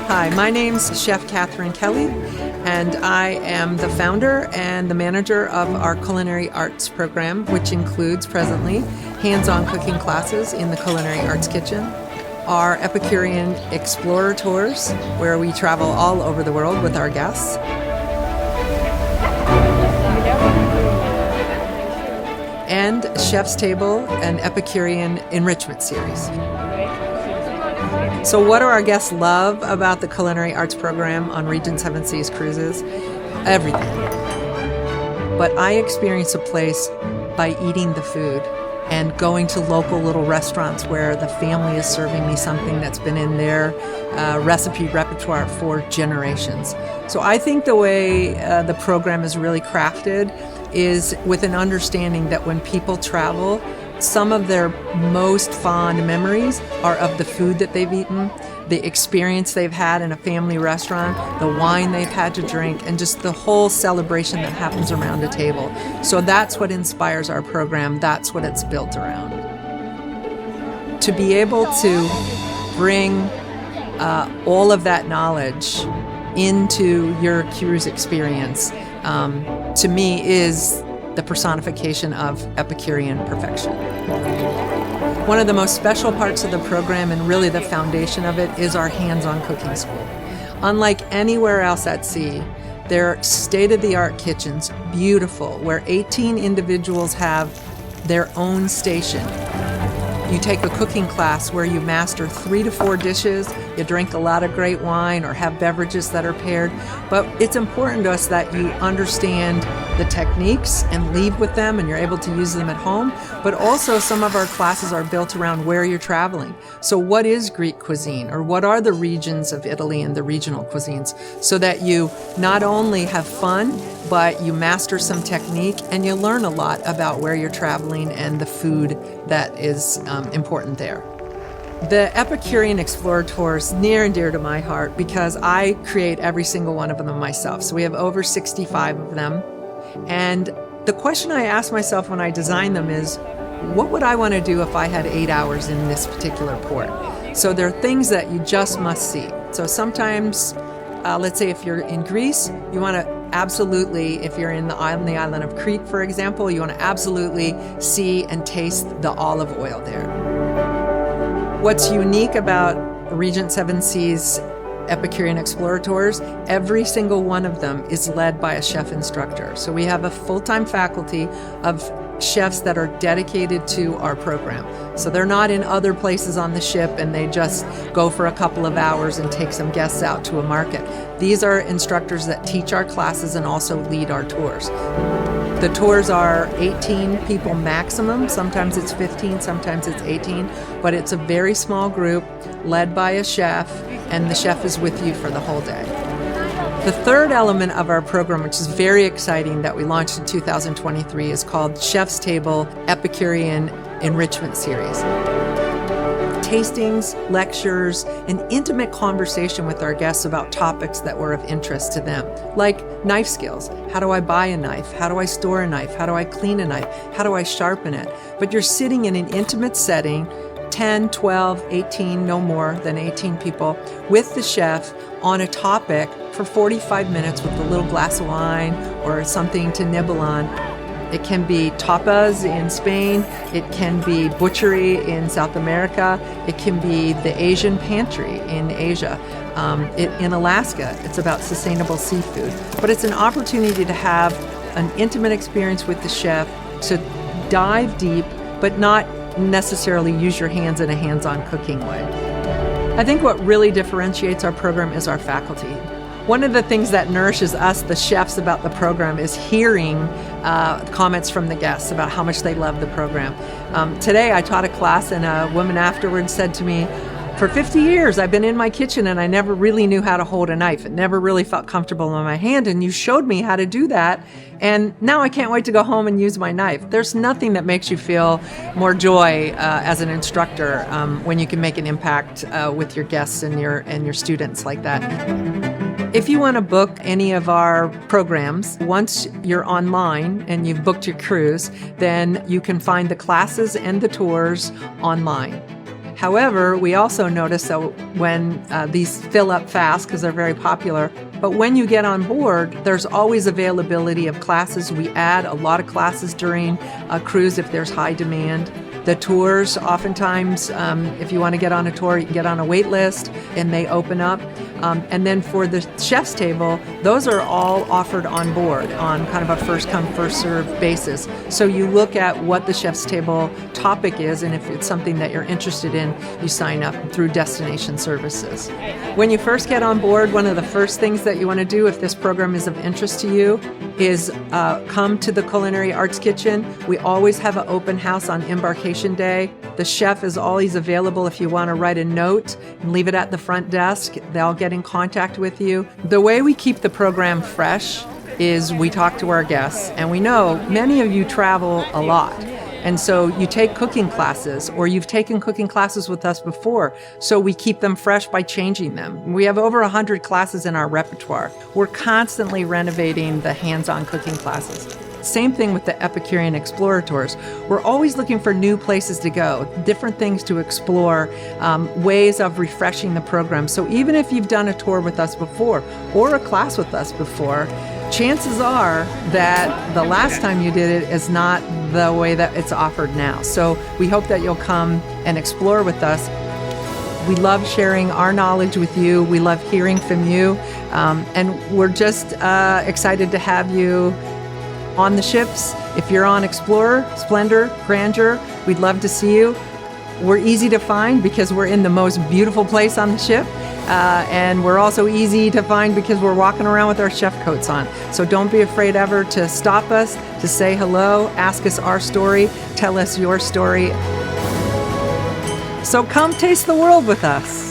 Hi, my name's Chef Kathryn Kelly, and I am the founder and the manager of our Culinary Arts program, which includes presently hands-on cooking classes in the Culinary Arts Kitchen, our Epicurean Explorer Tours, where we travel all over the world with our guests, and Chef's Table, an Epicurean Enrichment series. So what do our guests love about the Culinary Arts program on Regent Seven Seas Cruises? Everything. But I experience a place by eating the food and going to local little restaurants where the family is serving me something that's been in their recipe repertoire for generations. So I think the way the program is really crafted is with an understanding that when people travel, some of their most fond memories are of the food that they've eaten, the experience they've had in a family restaurant, the wine they've had to drink, and just the whole celebration that happens around a table. So that's what inspires our program. That's what it's built around. To be able to bring all of that knowledge into your cruise experience, to me, is the personification of Epicurean perfection. One of the most special parts of the program, and really the foundation of it, is our hands-on cooking school. Unlike anywhere else at sea, they're state-of-the-art kitchens, beautiful, where 18 individuals have their own station. You take a cooking class where you master 3 to 4 dishes, you drink a lot of great wine or have beverages that are paired, but it's important to us that you understand the techniques and leave with them and you're able to use them at home, but also some of our classes are built around where you're traveling. So what is Greek cuisine, or what are the regions of Italy and the regional cuisines, so that you not only have fun, but you master some technique and you learn a lot about where you're traveling and the food that is important there. The Epicurean Explorer Tours near and dear to my heart because I create every single one of them myself. So we have over 65 of them. And the question I ask myself when I design them is, what would I want to do if I had 8 hours in this particular port? So there are things that you just must see. So sometimes, let's say if you're in Greece, you want to absolutely, if you're in the island of Crete, for example, you want to absolutely see and taste the olive oil there. What's unique about Regent Seven Seas Epicurean Explorer Tours, every single one of them is led by a chef instructor. So we have a full-time faculty of chefs that are dedicated to our program. So they're not in other places on the ship and they just go for a couple of hours and take some guests out to a market. These are instructors that teach our classes and also lead our tours. The tours are 18 people maximum. Sometimes it's 15, sometimes it's 18, but it's a very small group led by a chef, and the chef is with you for the whole day. The third element of our program, which is very exciting, that we launched in 2023, is called Chef's Table Epicurean Enrichment Series. Tastings, lectures, and intimate conversation with our guests about topics that were of interest to them, like knife skills. How do I buy a knife? How do I store a knife? How do I clean a knife? How do I sharpen it? But you're sitting in an intimate setting, 10, 12, 18, no more than 18 people, with the chef on a topic for 45 minutes with a little glass of wine or something to nibble on. It can be tapas in Spain, it can be butchery in South America, it can be the Asian pantry in Asia. In Alaska, it's about sustainable seafood. But it's an opportunity to have an intimate experience with the chef, to dive deep, but not necessarily use your hands in a hands-on cooking way. I think what really differentiates our program is our faculty. One of the things that nourishes us, the chefs, about the program is hearing comments from the guests about how much they love the program. Today I taught a class and a woman afterwards said to me, for 50 years I've been in my kitchen and I never really knew how to hold a knife. It never really felt comfortable in my hand, and you showed me how to do that, and now I can't wait to go home and use my knife. There's nothing that makes you feel more joy as an instructor when you can make an impact with your guests and your students like that. If you want to book any of our programs, once you're online and you've booked your cruise, then you can find the classes and the tours online. However, we also notice that when these fill up fast because they're very popular, but when you get on board, there's always availability of classes. We add a lot of classes during a cruise if there's high demand. The tours, oftentimes, if you want to get on a tour, you can get on a wait list and they open up. And then for the chef's table, those are all offered on board on kind of a first come, first serve basis. So you look at what the chef's table topic is, and if it's something that you're interested in, you sign up through destination services. When you first get on board, one of the first things that you want to do if this program is of interest to you is come to the Culinary Arts Kitchen. We always have an open house on embarkation day. The chef is always available if you want to write a note and leave it at the front desk. They'll get in contact with you. The way we keep the program fresh is we talk to our guests, and we know many of you travel a lot. And so you take cooking classes, or you've taken cooking classes with us before, so we keep them fresh by changing them. We have over 100 classes in our repertoire. We're constantly renovating the hands-on cooking classes. Same thing with the Epicurean Explorer Tours. We're always looking for new places to go, different things to explore, ways of refreshing the program. So even if you've done a tour with us before or a class with us before, chances are that the last time you did it is not the way that it's offered now. So we hope that you'll come and explore with us. We love sharing our knowledge with you. We love hearing from you. And we're just excited to have you on the ships. If you're on Explorer, Splendor, Grandeur, we'd love to see you. We're easy to find because we're in the most beautiful place on the ship. And we're also easy to find because we're walking around with our chef coats on. So don't be afraid ever to stop us, to say hello, ask us our story, tell us your story. So come taste the world with us.